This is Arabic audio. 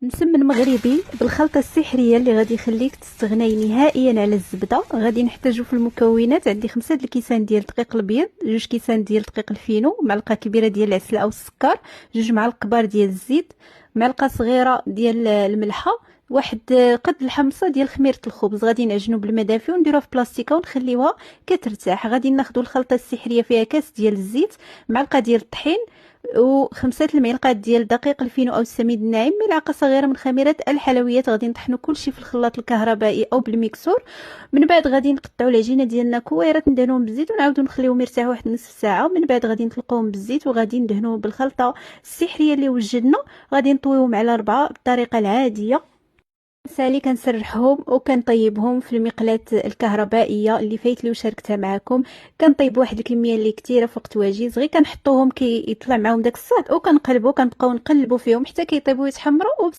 مسمن مغربي بالخلطة السحرية اللي غادي يخليك تستغني نهائيا على الزبدة. غادي نحتاجو في المكونات، عندي 5 الكيسان ديال الدقيق الابيض، 2 كيسان ديال الدقيق الفينو، معلقة كبيرة ديال العسل او السكر، 2 معالق كبار ديال الزيت، معلقة صغيرة ديال الملحة، واحد قد الحمصة ديال خميرة الخبز. غادي نعجنو بالماء دافي ونديروها في بلاستيكه ونخليوها كترتاح. غادي ناخدو الخلطة السحرية فيها كاس ديال الزيت، معلقة ديال الطحين، وخمسة المعلقات ديال دقيق الفينو او السميد الناعم، ملعقه صغيره من خميره الحلويات. غادي نطحنوا كلشي في الخلاط الكهربائي او بالميكسور. من بعد غادي نقطعوا العجينه ديالنا كويرات، ندهنوهم بالزيت ونعاودوا نخليوهم يرتاحوا واحد نصف ساعه. ومن بعد غادي نطلقوهم بالزيت وغادي ندهنوهم بالخلطه السحريه اللي وجدنا. غادي نطويوهم على 4 بالطريقه العاديه. سالي كنسرحهم وكنطيبهم في المقلاة الكهربائيه اللي فايت لي وشاركتها معكم. كنطيب واحد الكميه اللي كثيره في وقت وجيز، غير كنحطوهم كي يطلع معاهم داك الصهد وكنقلبوا، كنبقاو نقلبوا فيهم حتى كيطيبوا ويتحمروا.